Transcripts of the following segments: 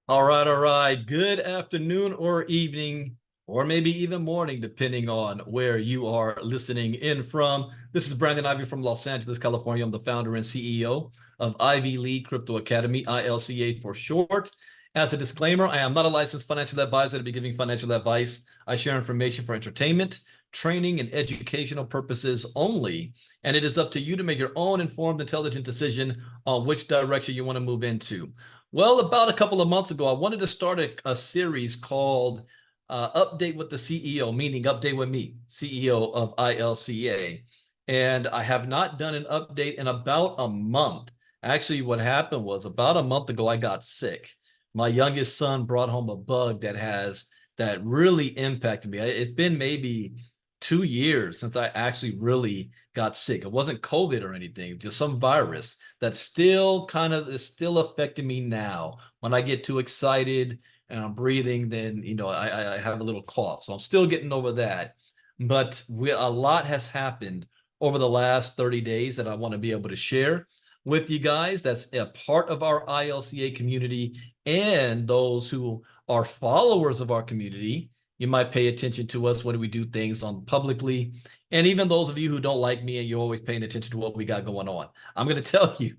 All right, all right. Good afternoon or evening, or maybe even morning, depending on where you are listening in from. This is Brandon Ivey from Los Angeles, California. I'm the founder and CEO of Ivy League Crypto Academy, ILCA for short. As a disclaimer, I am not a licensed financial advisor to be giving financial advice. I share information for entertainment, training, and educational purposes only. And it is up to you to make your own informed, intelligent decision on which direction you want to move into. Well, about a couple of months ago, I wanted to start a series called Update with the CEO, meaning Update with me, CEO of ILCA. And I have not done an update in about a month. Actually, what happened was about a month ago, I got sick. My youngest son brought home a bug that really impacted me. It's been maybe 2 years since I actually really got sick. It wasn't COVID or anything, just some virus that still kind of is still affecting me now. When I get too excited and I'm breathing, then I have a little cough. So I'm still getting over that. But a lot has happened over the last 30 days that I want to be able to share with you guys. That's a part of our ILCA community and those who are followers of our community. You might pay attention to us when we do things on publicly. And even those of you who don't like me and you're always paying attention to what we got going on. I'm going to tell you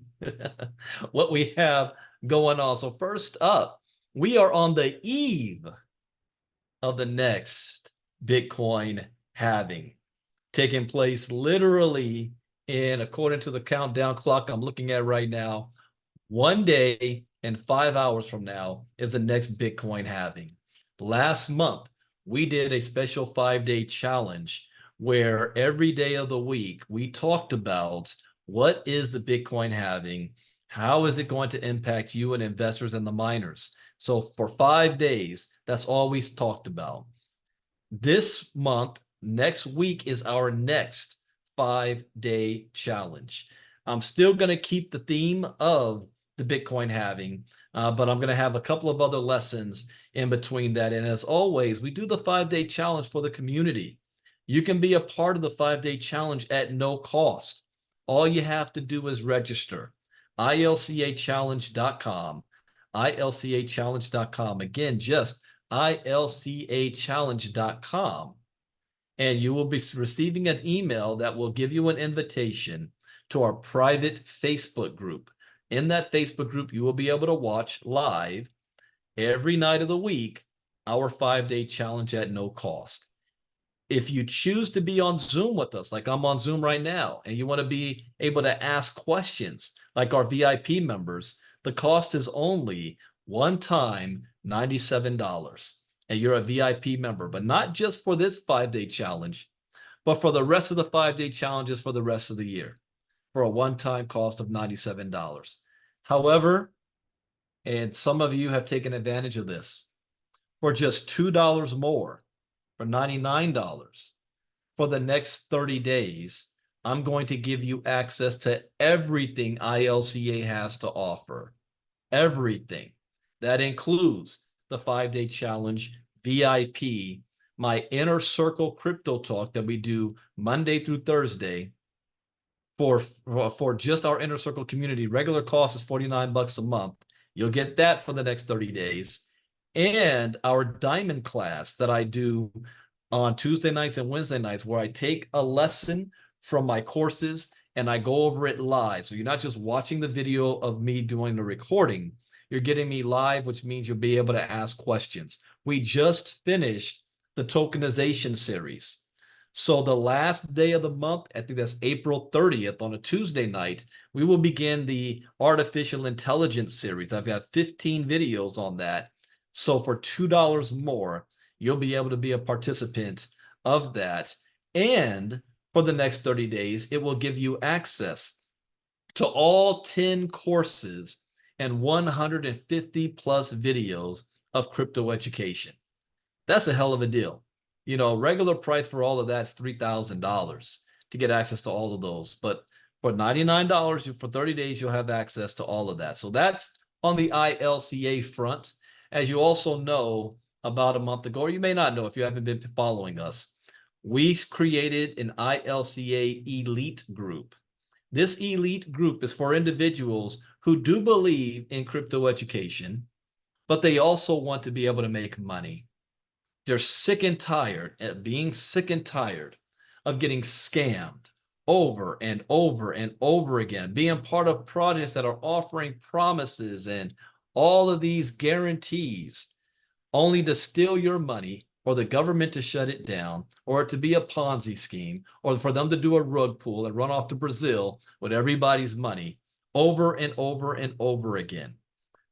what we have going on. So first up, we are on the eve of the next Bitcoin halving, taking place literally in, according to the countdown clock I'm looking at right now, 1 day and 5 hours from now is the next Bitcoin halving. Last month, we did a special 5-day challenge where every day of the week we talked about what is the Bitcoin halving, how is it going to impact you and investors and the miners. So for 5 days, that's all we talked about. This month, next week is our next 5-day challenge. I'm still going to keep the theme of the Bitcoin halving, but I'm going to have a couple of other lessons in between that. And as always, we do the 5-day challenge for the community. You can be a part of the 5-day challenge at no cost. All you have to do is register. ILCAchallenge.com. ILCAchallenge.com. Again, just ILCAchallenge.com. And you will be receiving an email that will give you an invitation to our private Facebook group. In that Facebook group, you will be able to watch live every night of the week our 5-day challenge at no cost. If you choose to be on Zoom with us, like I'm on Zoom right now, and you want to be able to ask questions like our VIP members, the cost is only one time $97. And you're a VIP member, but not just for this 5-day challenge, but for the rest of the 5-day challenges for the rest of the year for a one-time cost of $97. However, and some of you have taken advantage of this, for just $2 more, for $99 for the next 30 days, I'm going to give you access to everything ILCA has to offer. Everything. That includes the 5-day challenge, VIP, my Inner Circle Crypto Talk that we do Monday through Thursday for just our Inner Circle community. Regular cost is $49 a month. You'll get that for the next 30 days. And our Diamond class that I do on Tuesday nights and Wednesday nights, where I take a lesson from my courses and I go over it live. So you're not just watching the video of me doing the recording, you're getting me live, which means you'll be able to ask questions. We just finished the tokenization series. So the last day of the month, I think that's April 30th on a Tuesday night, we will begin the artificial intelligence series. I've got 15 videos on that. So for $2 more, you'll be able to be a participant of that. And for the next 30 days, it will give you access to all 10 courses and 150 plus videos of crypto education. That's a hell of a deal. You know, regular price for all of that's $3,000 to get access to all of those. But for $99 for 30 days, you'll have access to all of that. So that's on the ILCA front. As you also know, about a month ago, or you may not know if you haven't been following us, we created an ILCA elite group. This elite group is for individuals who do believe in crypto education, but they also want to be able to make money. They're sick and tired at being sick and tired of getting scammed over and over and over again, being part of projects that are offering promises and all of these guarantees only to steal your money or the government to shut it down or to be a Ponzi scheme or for them to do a rug pull and run off to Brazil with everybody's money over and over and over again.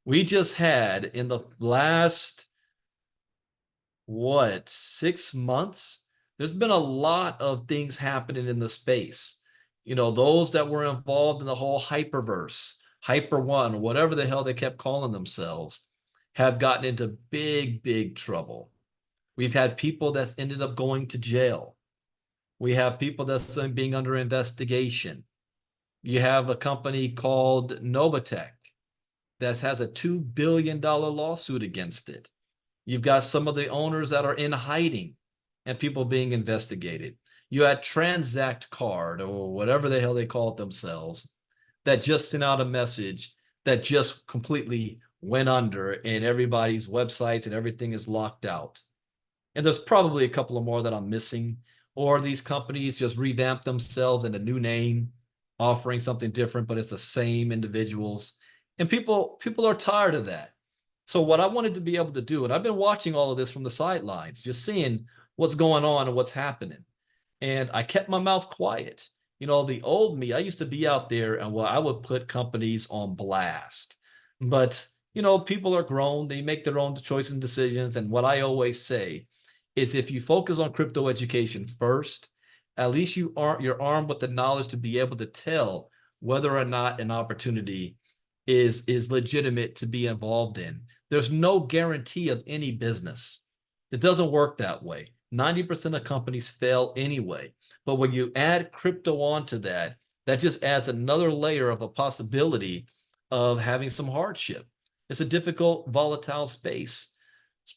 We just had in the last 6 months, there's been a lot of things happening in the space. Those that were involved in the whole hyperverse, Hyper One, whatever the hell they kept calling themselves, have gotten into big, big trouble. We've had people that's ended up going to jail. We have people that's being under investigation. You have a company called Novatech that has a $2 billion lawsuit against it. You've got some of the owners that are in hiding and people being investigated. You had Transact Card or whatever the hell they call it themselves that just sent out a message that just completely went under and everybody's websites and everything is locked out. And there's probably a couple of more that I'm missing, or these companies just revamp themselves in a new name, offering something different, but it's the same individuals. And people are tired of that. So what I wanted to be able to do, and I've been watching all of this from the sidelines, just seeing what's going on and what's happening. And I kept my mouth quiet. The old me, I used to be out there and I would put companies on blast. But, people are grown, they make their own choices and decisions. And what I always say is if you focus on crypto education first, at least you're armed with the knowledge to be able to tell whether or not an opportunity is legitimate to be involved in. There's no guarantee of any business. It doesn't work that way. 90% of companies fail anyway. But when you add crypto onto that, that just adds another layer of a possibility of having some hardship. It's a difficult, volatile space.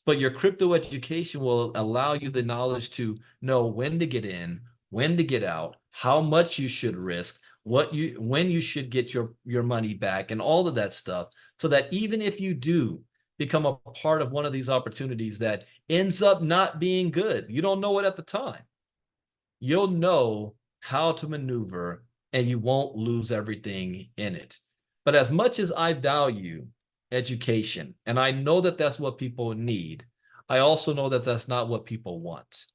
But your crypto education will allow you the knowledge to know when to get in, when to get out, how much you should risk, when you should get your money back, and all of that stuff, so that even if you do become a part of one of these opportunities that ends up not being good, you don't know it at the time. You'll know how to maneuver and you won't lose everything in it. But as much as I value education, and I know that that's what people need, I also know that that's not what people want.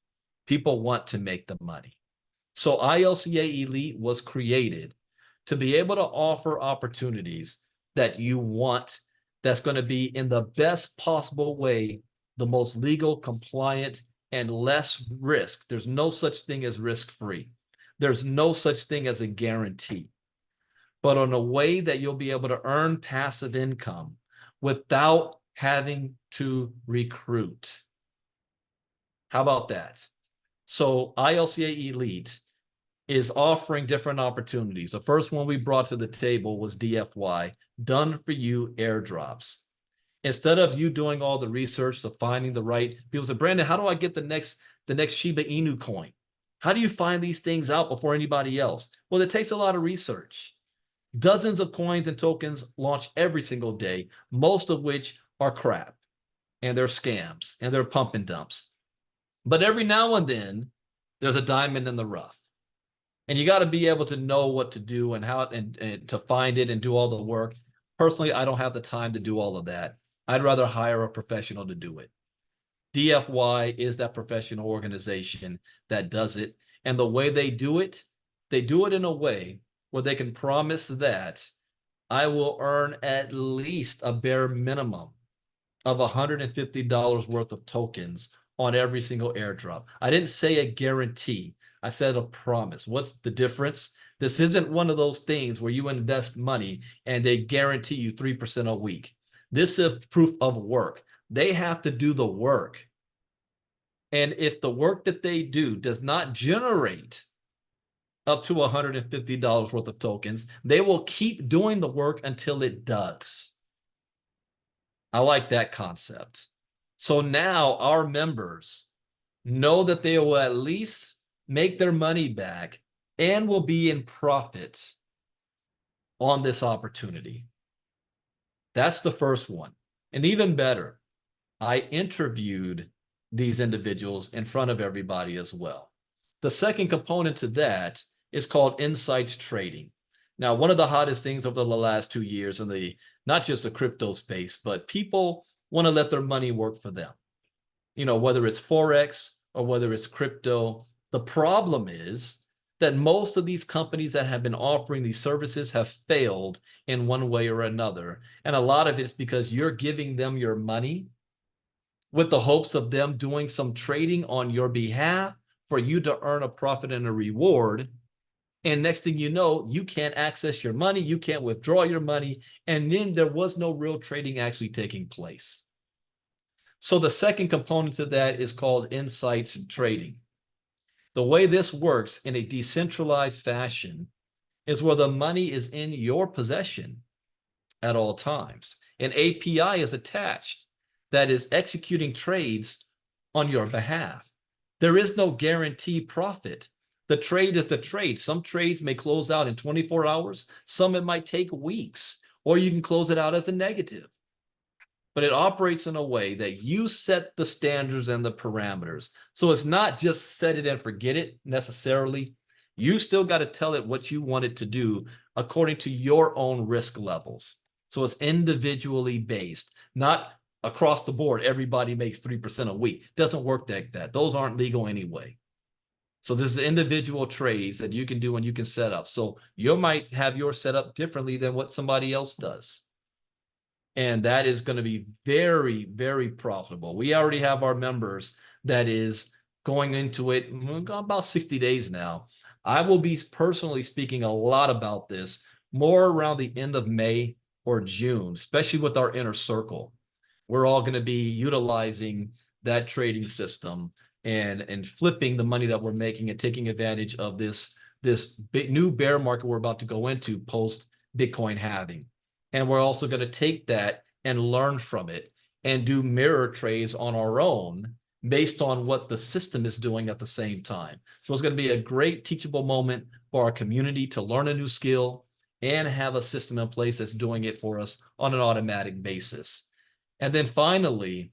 People want to make the money. So ILCA Elite was created to be able to offer opportunities that you want, that's going to be in the best possible way, the most legal, compliant, and less risk. There's no such thing as risk-free. There's no such thing as a guarantee, but in a way that you'll be able to earn passive income without having to recruit. How about that? So ILCA Elite is offering different opportunities. The first one we brought to the table was DFY, done for you airdrops. Instead of you doing all the research to finding the right people, say, Brandon, how do I get the next Shiba Inu coin? How do you find these things out before anybody else? Well, it takes a lot of research. Dozens of coins and tokens launch every single day, most of which are crap and they're scams and they're pump and dumps. But every now and then, there's a diamond in the rough. And you got to be able to know what to do and how and to find it and do all the work. Personally, I don't have the time to do all of that. I'd rather hire a professional to do it. DFY is that professional organization that does it. And the way they do it in a way where they can promise that I will earn at least a bare minimum of $150 worth of tokens on every single airdrop. I didn't say a guarantee. I said a promise. What's the difference? This isn't one of those things where you invest money and they guarantee you 3% a week. This is proof of work. They have to do the work. And if the work that they do does not generate up to $150 worth of tokens, they will keep doing the work until it does. I like that concept. So now our members know that they will at least make their money back and will be in profit on this opportunity. That's the first one. And even better, I interviewed these individuals in front of everybody as well. The second component to that is called insights trading. Now, one of the hottest things over the last 2 years in the not just the crypto space, but people want to let their money work for them. Whether it's Forex or whether it's crypto, the problem is that most of these companies that have been offering these services have failed in one way or another. And a lot of it's because you're giving them your money with the hopes of them doing some trading on your behalf for you to earn a profit and a reward. And next thing you know, you can't access your money, you can't withdraw your money, and then there was no real trading actually taking place. So the second component to that is called insights trading. The way this works in a decentralized fashion is where the money is in your possession at all times. An API is attached that is executing trades on your behalf. There is no guaranteed profit. The trade is the trade. Some trades may close out in 24 hours. Some it might take weeks, or you can close it out as a negative. But it operates in a way that you set the standards and the parameters. So it's not just set it and forget it necessarily. You still got to tell it what you want it to do according to your own risk levels. So it's individually based, not across the board. Everybody makes 3% a week. Doesn't work like that. Those aren't legal anyway. So this is individual trades that you can do and you can set up. So you might have yours set up differently than what somebody else does. And that is going to be very, very profitable. We already have our members that is going into it about 60 days now. I will be personally speaking a lot about this more around the end of May or June, especially with our inner circle. We're all going to be utilizing that trading system and flipping the money that we're making and taking advantage of this new bear market we're about to go into post Bitcoin halving. And we're also going to take that and learn from it and do mirror trades on our own based on what the system is doing at the same time. So it's going to be a great teachable moment for our community to learn a new skill and have a system in place that's doing it for us on an automatic basis. And then finally,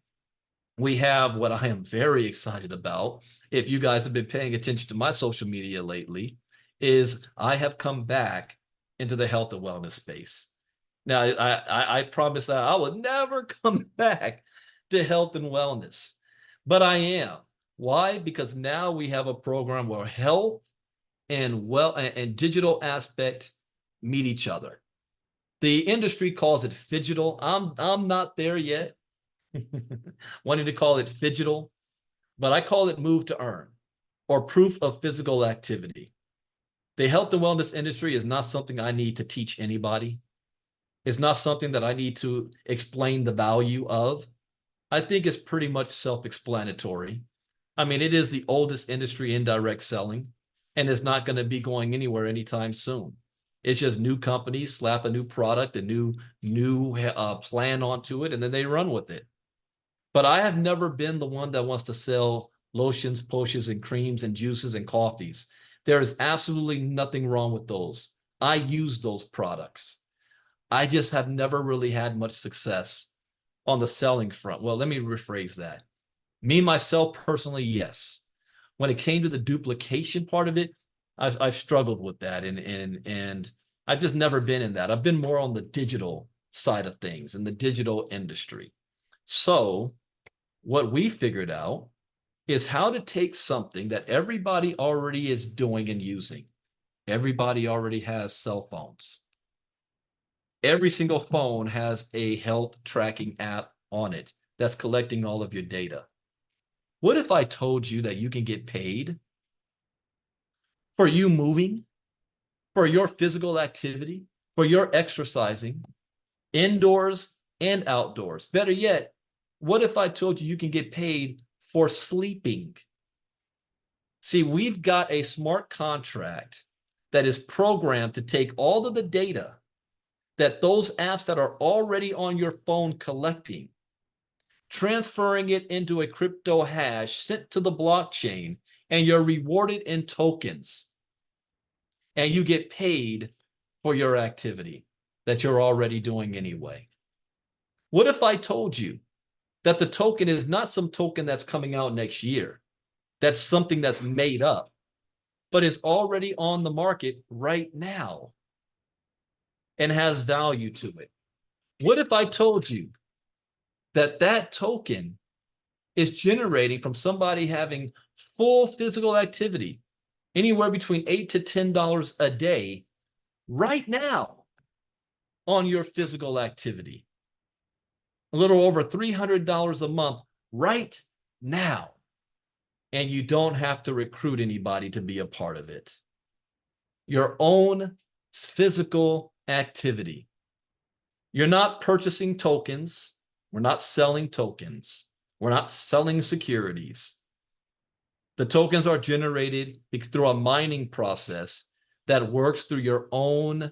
we have what I am very excited about. If you guys have been paying attention to my social media lately, is I have come back into the health and wellness space. Now, I promise that I will never come back to health and wellness, but I am. Why? Because now we have a program where health and digital aspect meet each other. The industry calls it phygital. I'm not there yet, wanting to call it phygital, but I call it move to earn or proof of physical activity. The health and wellness industry is not something I need to teach anybody. It's not something that I need to explain the value of. I think it's pretty much self-explanatory. I mean, it is the oldest industry in direct selling, and it's not going to be going anywhere anytime soon. It's just new companies slap a new product, a new plan onto it, and then they run with it. But I have never been the one that wants to sell lotions, potions, and creams and juices and coffees. There is absolutely nothing wrong with those. I use those products. I just have never really had much success on the selling front. Well, let me rephrase that. Me, myself, personally, yes. When it came to the duplication part of it, I've struggled with that, and I've just never been in that. I've been more on the digital side of things in the digital industry. So what we figured out is how to take something that everybody already is doing and using. Everybody already has cell phones. Every single phone has a health tracking app on it that's collecting all of your data. What if I told you that you can get paid for you moving, for your physical activity, for your exercising, indoors and outdoors? Better yet, what if I told you you can get paid for sleeping? See, we've got a smart contract that is programmed to take all of the data that those apps that are already on your phone collecting, transferring it into a crypto hash sent to the blockchain, and you're rewarded in tokens. And you get paid for your activity that you're already doing anyway. What if I told you that the token is not some token that's coming out next year? That's something that's made up, but is already on the market right now and has value to it. What if I told you that that token is generating from somebody having full physical activity, anywhere between $8 to $10 a day right now on your physical activity? A little over $300 a month right now. And you don't have to recruit anybody to be a part of it. Your own physical activity. You're not purchasing tokens. We're not selling tokens. We're not selling securities. The tokens are generated through a mining process that works through your own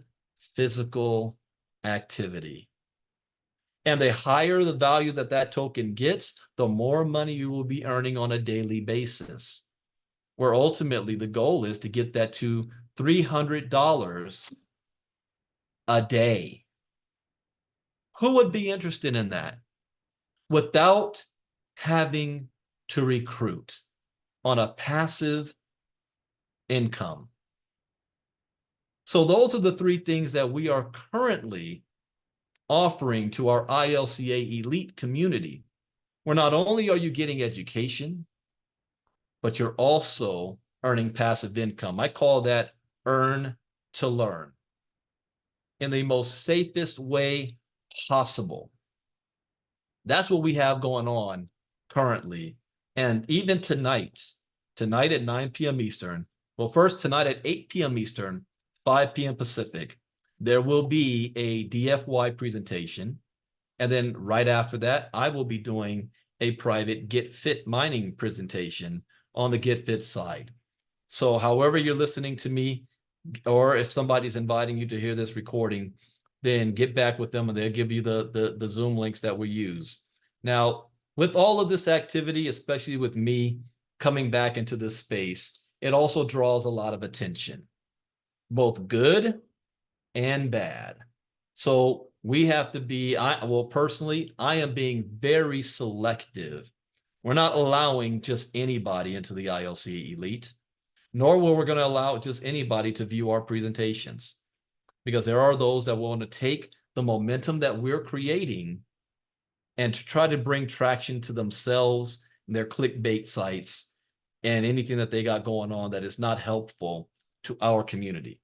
physical activity. And the higher the value that that token gets, the more money you will be earning on a daily basis. Where ultimately the goal is to get that to $300 a day. Who would be interested in that without having to recruit on a passive income? So those are the three things that we are currently offering to our ILCA elite community, where not only are you getting education, but you're also earning passive income. I call that earn to learn in the most safest way possible. That's what we have going on currently. And even tonight at 9 p.m. Eastern, well, first tonight at 8 p.m. Eastern, 5 p.m. Pacific, there will be a DFY presentation. And then right after that, I will be doing a private Get Fit mining presentation on the Get Fit side. So however you're listening to me, or if somebody's inviting you to hear this recording, then get back with them and they'll give you the Zoom links that we use. Now, with all of this activity, especially with me coming back into this space, it also draws a lot of attention, both good and bad. So we have to be, well, personally, I am being very selective. We're not allowing just anybody into the ILC Elite, nor will we going to allow just anybody to view our presentations, because there are those that want to take the momentum that we're creating and to try to bring traction to themselves and their clickbait sites and anything that they got going on that is not helpful to our community.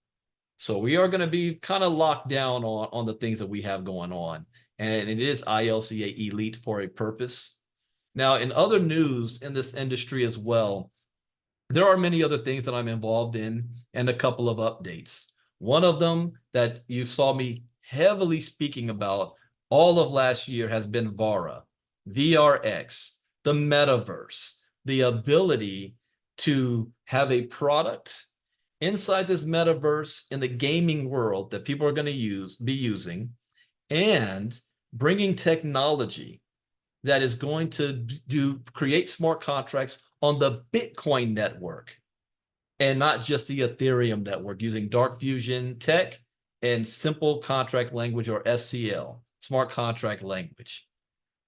So we are going to be kind of locked down on the things that we have going on. And it is ILCA Elite for a purpose. Now, in other news in this industry as well, there are many other things that I'm involved in and a couple of updates. One of them that you saw me heavily speaking about all of last year has been VARA, VRX, the metaverse, the ability to have a product inside this metaverse in the gaming world that people are going to be using, and bringing technology that is going to create smart contracts on the Bitcoin network and not just the Ethereum network, using dark fusion tech and simple contract language, or SCL, smart contract language.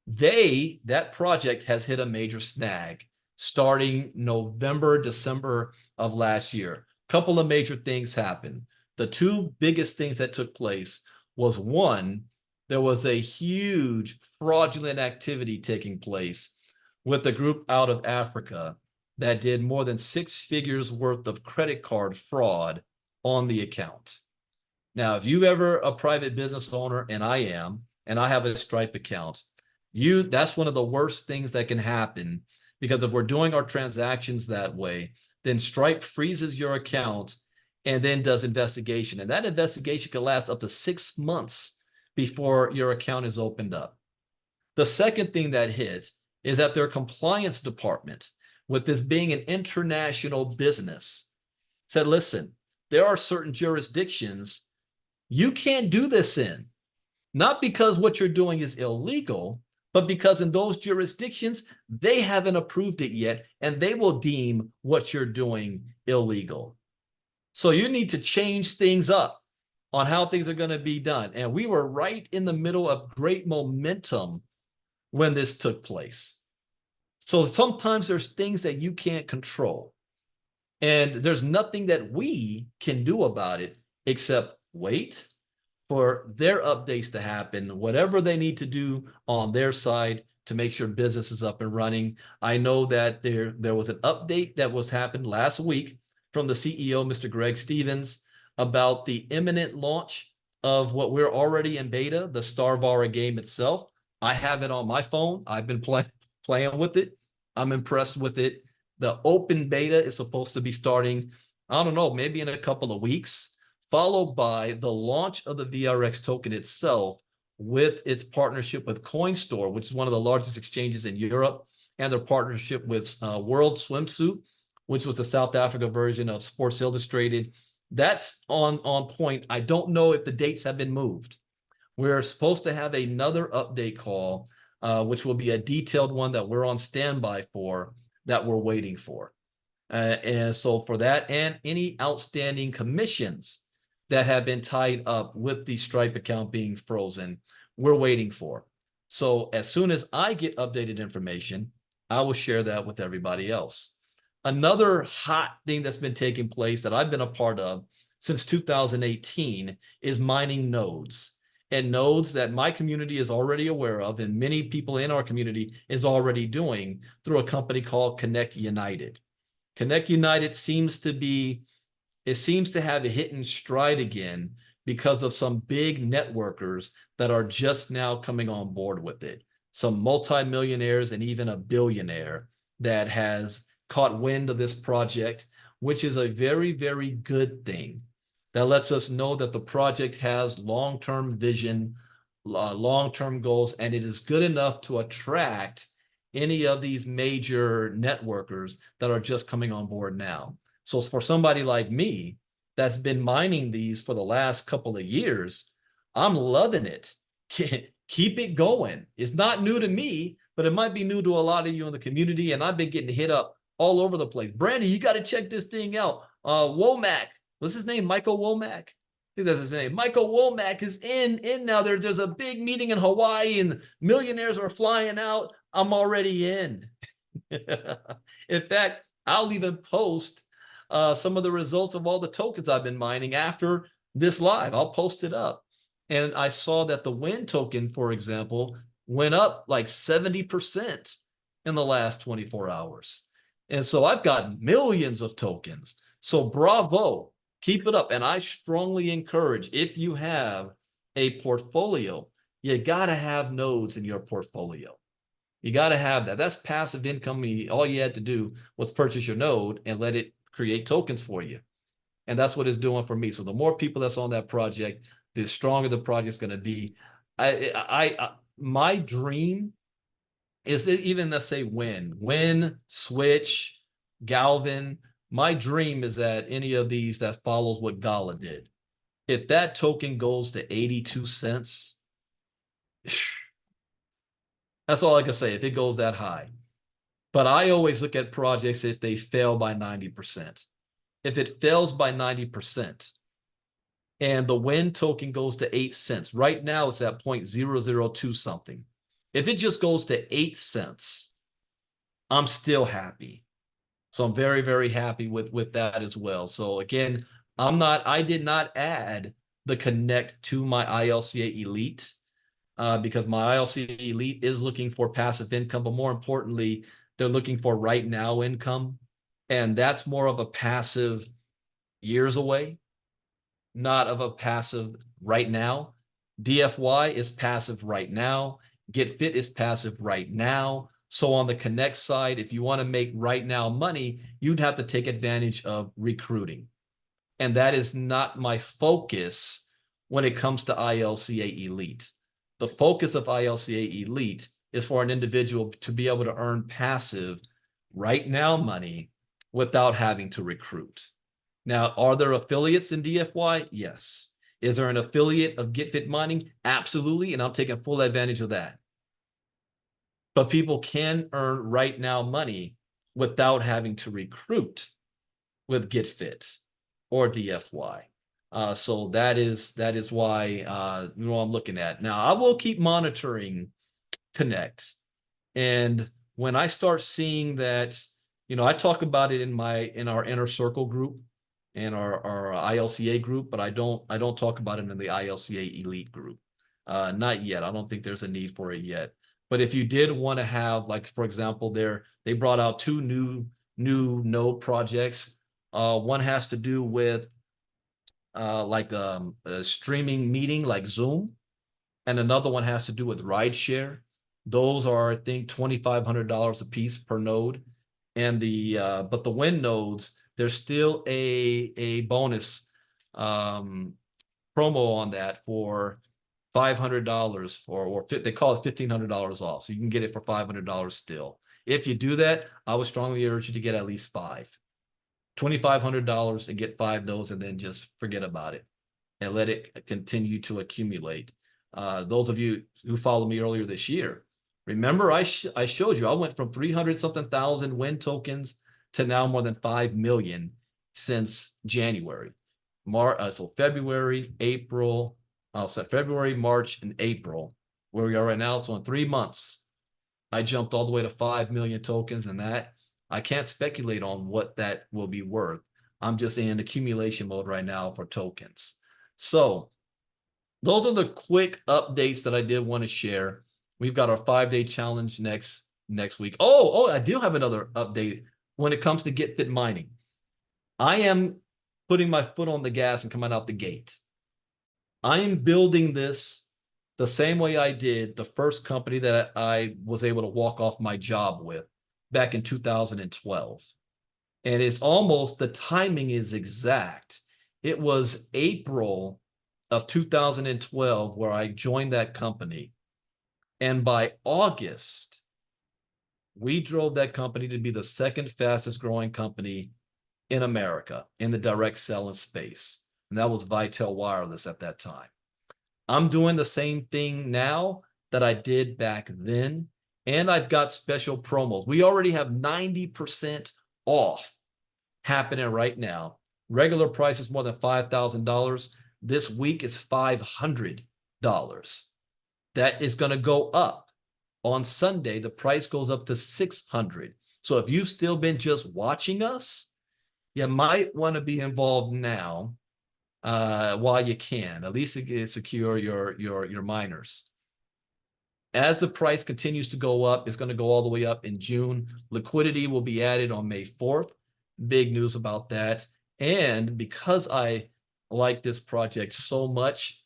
That project has hit a major snag starting November, December of last year. Couple of major things happened. The two biggest things that took place was, one, there was a huge fraudulent activity taking place with a group out of Africa that did more than 6 figures worth of credit card fraud on the account. Now, if you're ever a private business owner, and I am, and I have a Stripe account, that's one of the worst things that can happen, because if we're doing our transactions that way, then Stripe freezes your account and then does investigation. And that investigation can last up to 6 months before your account is opened up. The second thing that hit is that their compliance department, with this being an international business, said, listen, there are certain jurisdictions you can't do this in, not because what you're doing is illegal, but because in those jurisdictions, they haven't approved it yet, and they will deem what you're doing illegal. So you need to change things up. on how things are going to be done. And we were right in the middle of great momentum when this took place. So sometimes there's things that you can't control. And there's nothing that we can do about it except wait for their updates to happen, whatever they need to do on their side to make sure business is up and running. I know that there was an update that was happened last week from the CEO, Mr. Greg Stevens, about the imminent launch of what we're already in beta, the Starvara game itself. I have it on my phone. I've been playing with it. I'm impressed with it. The open beta is supposed to be starting, I don't know, maybe in a couple of weeks, followed by the launch of the VRX token itself with its partnership with CoinStore, which is one of the largest exchanges in Europe, and their partnership with World Swimsuit, which was the South Africa version of Sports Illustrated. That's on point. I don't know if the dates have been moved. We're supposed to have another update call, which will be a detailed one that we're on standby for, that we're waiting for. And so for that and any outstanding commissions that have been tied up with the Stripe account being frozen, we're waiting for. So as soon as I get updated information, I will share that with everybody else. Another hot thing that's been taking place that I've been a part of since 2018 is mining nodes. And nodes that my community is already aware of, and many people in our community is already doing through a company called Connect United. Connect United seems to have a hit and stride again because of some big networkers that are just now coming on board with it. Some multimillionaires and even a billionaire that has caught wind of this project, which is a very, very good thing. That lets us know that the project has long-term vision, long-term goals, and it is good enough to attract any of these major networkers that are just coming on board now. So for somebody like me that's been mining these for the last couple of years, I'm loving it. Keep it going. It's not new to me, but it might be new to a lot of you in the community, and I've been getting hit up all over the place. Brandon, you got to check this thing out. Womack, what's his name? Michael Womack? I think that's his name. Michael Womack is in now. There's a big meeting in Hawaii and millionaires are flying out. I'm already in. In fact, I'll even post some of the results of all the tokens I've been mining after this live. I'll post it up. And I saw that the WIN token, for example, went up like 70% in the last 24 hours. And so I've got millions of tokens. So bravo. Keep it up. And I strongly encourage, if you have a portfolio, you got to have nodes in your portfolio. You got to have that. That's passive income. All you had to do was purchase your node and let it create tokens for you. And that's what it's doing for me. So the more people that's on that project, the stronger the project's going to be. My dream is that even, let's say, WIN, Switch, Galvin, my dream is that any of these that follows what Gala did, if that token goes to 82 cents, that's all I can say, if it goes that high. But I always look at projects if they fail by 90%. If it fails by 90% and the WIN token goes to 8 cents, right now it's at 0.002 something. If it just goes to 8 cents, I'm still happy. So I'm very, very happy with that as well. So again, I did not add the Connect to my ILCA Elite because my ILCA Elite is looking for passive income, but more importantly, they're looking for right now income. And that's more of a passive years away, not of a passive right now. DFY is passive right now. Get Fit is passive right now. So on the Connect side, if you want to make right now money, you'd have to take advantage of recruiting. And that is not my focus when it comes to ILCA Elite. The focus of ILCA Elite is for an individual to be able to earn passive right now money without having to recruit. Now, are there affiliates in DFY? Yes. Is there an affiliate of Get Fit Mining? Absolutely. And I'm taking full advantage of that. But people can earn right now money without having to recruit with Get Fit or DFY. So that is why I'm looking at. Now I will keep monitoring Connect. And when I start seeing that, I talk about it in our inner circle group and our ILCA group, but I don't talk about it in the ILCA elite group. Not yet. I don't think there's a need for it yet. But if you did want to have, like, for example, they brought out two new node projects. One has to do with like a streaming meeting like Zoom, and another one has to do with rideshare. Those are, I think, $2,500 a piece per node. And but the Win nodes, there's still a bonus promo on that for $500 or they call it $1,500 off. So you can get it for $500 still. If you do that, I would strongly urge you to get at least five. $2,500 and get five nodes, and then just forget about it and let it continue to accumulate. Those of you who followed me earlier this year, remember I showed you I went from 300 something thousand Win tokens to now more than 5 million since January. So February, April, so February, March, and April, where we are right now. So in 3 months, I jumped all the way to 5 million tokens, and that I can't speculate on what that will be worth. I'm just in accumulation mode right now for tokens. So those are the quick updates that I did want to share. We've got our 5-day challenge next week. Oh, I do have another update when it comes to Get Fit mining. I am putting my foot on the gas and coming out the gate. I am building this the same way I did the first company that I was able to walk off my job with back in 2012. And it's almost, the timing is exact. It was April of 2012 where I joined that company. And by August, we drove that company to be the second fastest growing company in America in the direct selling space. And that was Vitel Wireless at that time. I'm doing the same thing now that I did back then. And I've got special promos. We already have 90% off happening right now. Regular price is more than $5,000. This week is $500. That is going to go up. On Sunday, the price goes up to $600. So if you've still been just watching us, you might want to be involved now while you can. At least secure your miners. As the price continues to go up, it's going to go all the way up in June. Liquidity will be added on May 4th. Big news about that. And because I like this project so much,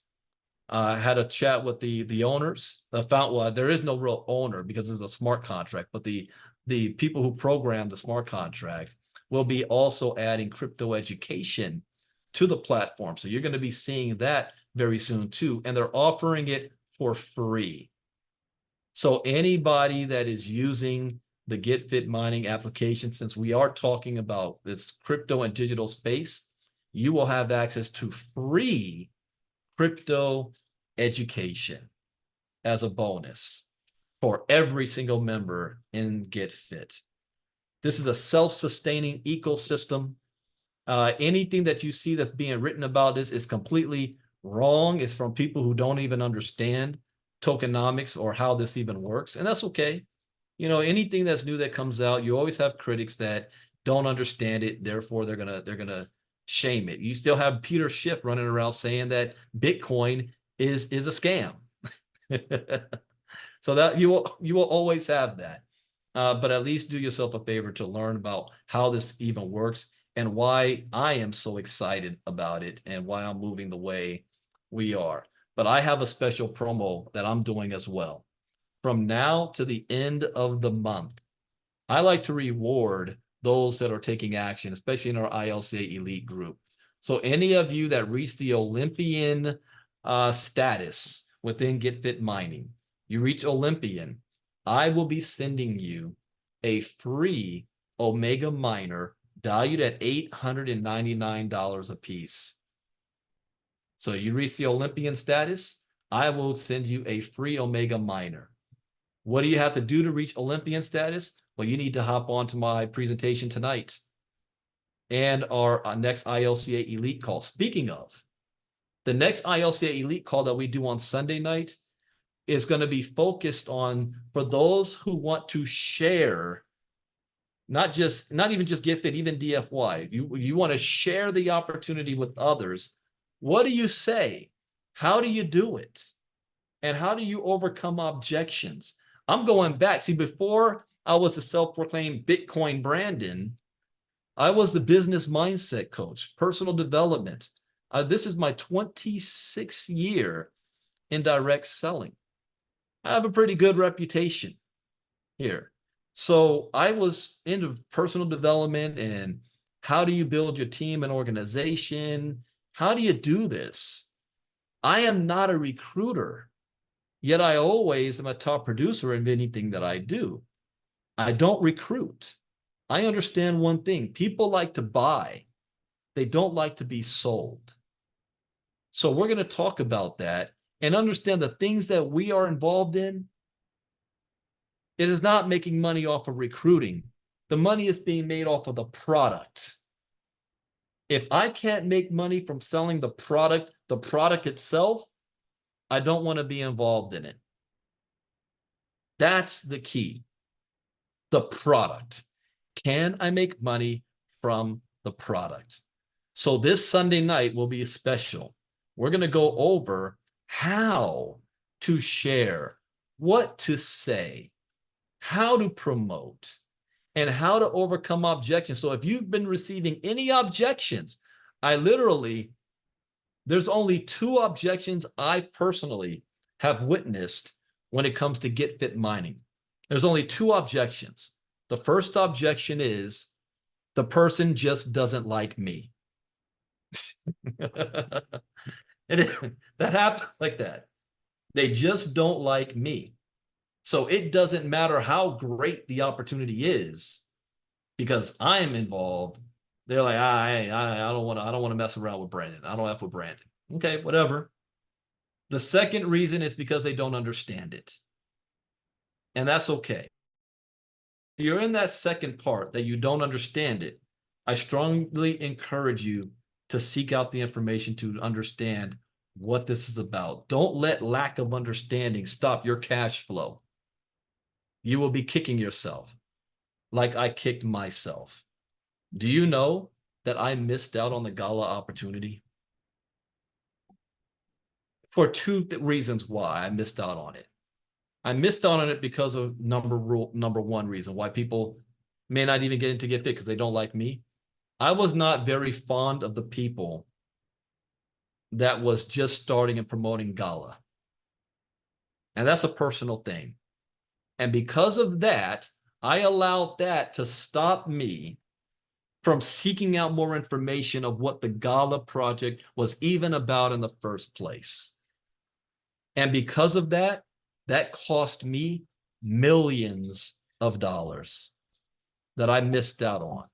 I had a chat with the owners. Well, there is no real owner because it's a smart contract, but the people who program the smart contract will be also adding crypto education to the platform. So you're going to be seeing that very soon too. And they're offering it for free. So anybody that is using the Get Fit mining application, since we are talking about this crypto and digital space, you will have access to free crypto education as a bonus for every single member in Get Fit. This is a self-sustaining ecosystem. Anything that you see that's being written about this is completely wrong. It's from people who don't even understand tokenomics or how this even works, and that's okay. Anything that's new that comes out, you always have critics that don't understand it, therefore they're gonna shame it. You still have Peter Schiff running around saying that Bitcoin is a scam. So that you will always have that, but at least do yourself a favor to learn about how this even works and why I am so excited about it and why I'm moving the way we are. But I have a special promo that I'm doing as well. From now to the end of the month, I like to reward those that are taking action, especially in our ILCA elite group. So any of you that reach the Olympian status within Get Fit Mining, you reach Olympian, I will be sending you a free Omega miner valued at $899 a piece. So you reach the Olympian status, I will send you a free Omega miner. What do you have to do to reach Olympian status? Well, you need to hop onto my presentation tonight and our next ILCA Elite call. Speaking of, The next ILCA Elite call that we do on Sunday night is going to be focused on for those who want to share, not even just get fit, even DFY. You want to share the opportunity with others. What do you say? How do you do it? And how do you overcome objections? I'm going back. See, before I was the self-proclaimed Bitcoin Brandon, I was the business mindset coach, personal development. This is my 26th year in direct selling. I have a pretty good reputation here. So I was into personal development and how do you build your team and organization? How do you do this? I am not a recruiter, yet I always am a top producer in anything that I do. I don't recruit. I understand one thing. People like to buy. They don't like to be sold. So we're going to talk about that and understand the things that we are involved in. It is not making money off of recruiting. The money is being made off of the product. If I can't make money from selling the product itself, I don't want to be involved in it. That's the key. The product. Can I make money from the product? So this Sunday night will be special. We're going to go over how to share, what to say, how to promote, and how to overcome objections. So if you've been receiving any objections, there's only 2 objections I personally have witnessed when it comes to Get Fit mining. There's only 2 objections. The first objection is the person just doesn't like me. That happens like that. They just don't like me. So it doesn't matter how great the opportunity is because I'm involved. They're like, I don't want to mess around with Brandon. I don't F with Brandon. Okay, whatever. The second reason is because they don't understand it. And that's okay. If you're in that second part that you don't understand it, I strongly encourage you to seek out the information to understand what this is about. Don't let lack of understanding stop your cash flow. You will be kicking yourself like I kicked myself. Do you know that I missed out on the gala opportunity? For 2 reasons why I missed out on it. I missed out on it because of number 1 reason why people may not even get into Get Fit because they don't like me. I was not very fond of the people that was just starting and promoting gala. And that's a personal thing. And because of that, I allowed that to stop me from seeking out more information of what the Gala project was even about in the first place. And because of that, that cost me millions of dollars that I missed out on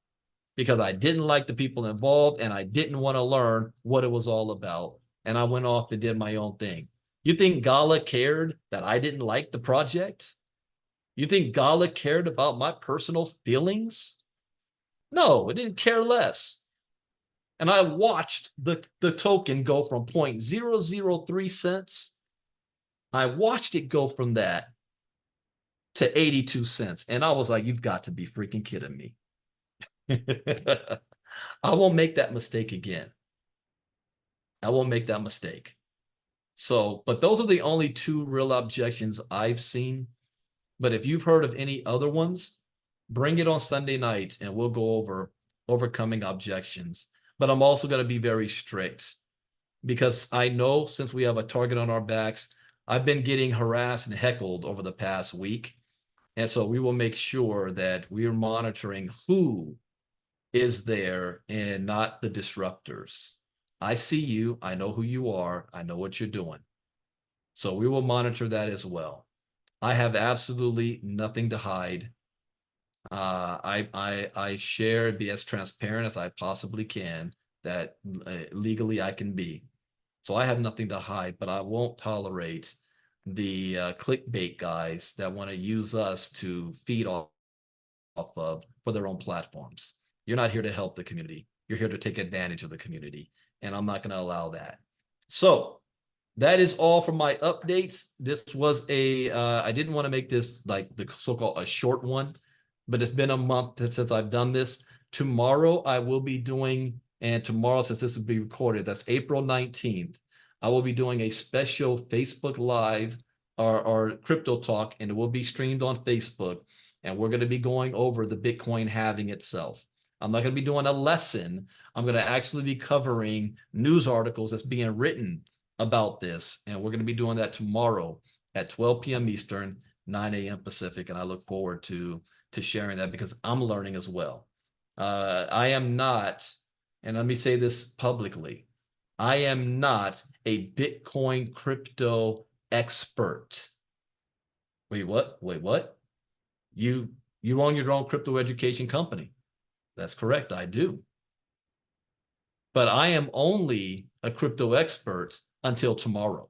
because I didn't like the people involved and I didn't want to learn what it was all about. And I went off and did my own thing. You think Gala cared that I didn't like the project? You think Gala cared about my personal feelings? No, it didn't care less. And I watched the token go from 0.003 cents. I watched it go from that to 82 cents. And I was like, you've got to be freaking kidding me. I won't make that mistake again. I won't make that mistake. So, but those are the only 2 real objections I've seen. But if you've heard of any other ones, bring it on Sunday night and we'll go over overcoming objections. But I'm also going to be very strict because I know since we have a target on our backs, I've been getting harassed and heckled over the past week. And so we will make sure that we're monitoring who is there and not the disruptors. I see you. I know who you are. I know what you're doing. So we will monitor that as well. I have absolutely nothing to hide. I share and be as transparent as I possibly can that legally I can be. So I have nothing to hide, but I won't tolerate the clickbait guys that want to use us to feed off of for their own platforms. You're not here to help the community. You're here to take advantage of the community. And I'm not going to allow that. So that is all for my updates. This was I didn't want to make this like the so-called a short one, but it's been a month since I've done this. Tomorrow I will be doing, and tomorrow, since this will be recorded, that's April 19th, I will be doing a special Facebook Live or crypto talk, and it will be streamed on Facebook. And we're going to be going over the Bitcoin halving itself. I'm not going to be doing a lesson. I'm going to actually be covering news articles that's being written about this. And we're going to be doing that tomorrow at 12 p.m. Eastern, 9 a.m. Pacific. And I look forward to sharing that because I'm learning as well. I am not, and let me say this publicly, I am not a Bitcoin crypto expert. Wait, what? Wait, what? You own your own crypto education company. That's correct, I do. But I am only a crypto expert until tomorrow.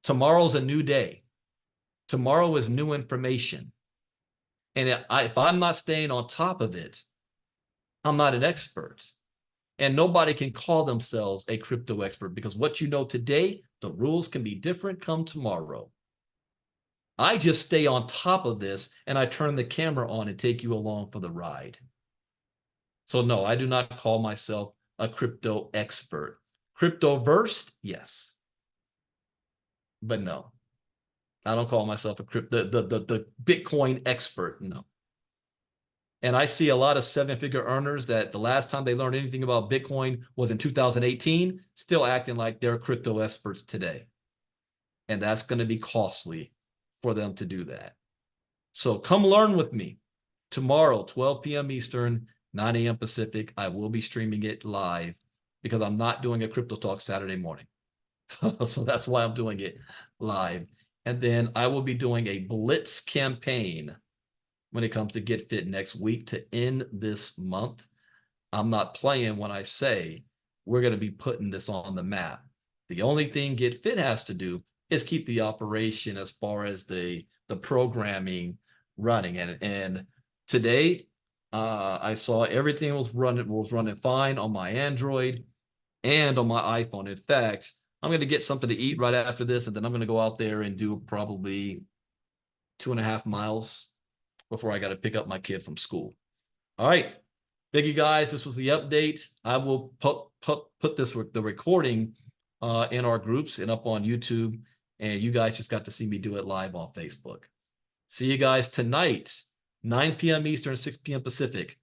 Tomorrow's a new day. Tomorrow is new information. And if I'm not staying on top of it, I'm not an expert. And nobody can call themselves a crypto expert because what you know today, the rules can be different come tomorrow. I just stay on top of this and I turn the camera on and take you along for the ride. So no, I do not call myself a crypto expert. Crypto versed, yes. But no, I don't call myself a the Bitcoin expert, no. And I see a lot of seven-figure earners that the last time they learned anything about Bitcoin was in 2018, still acting like they're crypto experts today. And that's going to be costly for them to do that. So come learn with me. Tomorrow, 12 p.m. Eastern, 9 a.m. Pacific, I will be streaming it live because I'm not doing a crypto talk Saturday morning. So that's why I'm doing it live. And then I will be doing a blitz campaign when it comes to Get Fit next week to end this month. I'm not playing when I say we're going to be putting this on the map. The only thing Get Fit has to do is keep the operation as far as the programming running. And today I saw everything was running fine on my Android and on my iPhone. In fact, I'm going to get something to eat right after this, and then I'm going to go out there and do probably 2.5 miles before I got to pick up my kid from school. All right. Thank you guys. This was the update. I will put the recording in our groups and up on YouTube. And you guys just got to see me do it live on Facebook. See you guys tonight, 9 p.m. Eastern, 6 p.m. Pacific,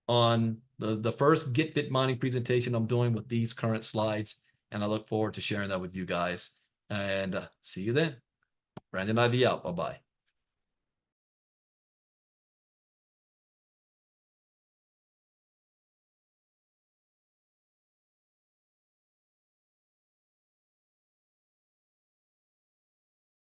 on the first Get Fit mining presentation I'm doing with these current slides. And I look forward to sharing that with you guys. And see you then. Brandon Ivey out. Bye-bye.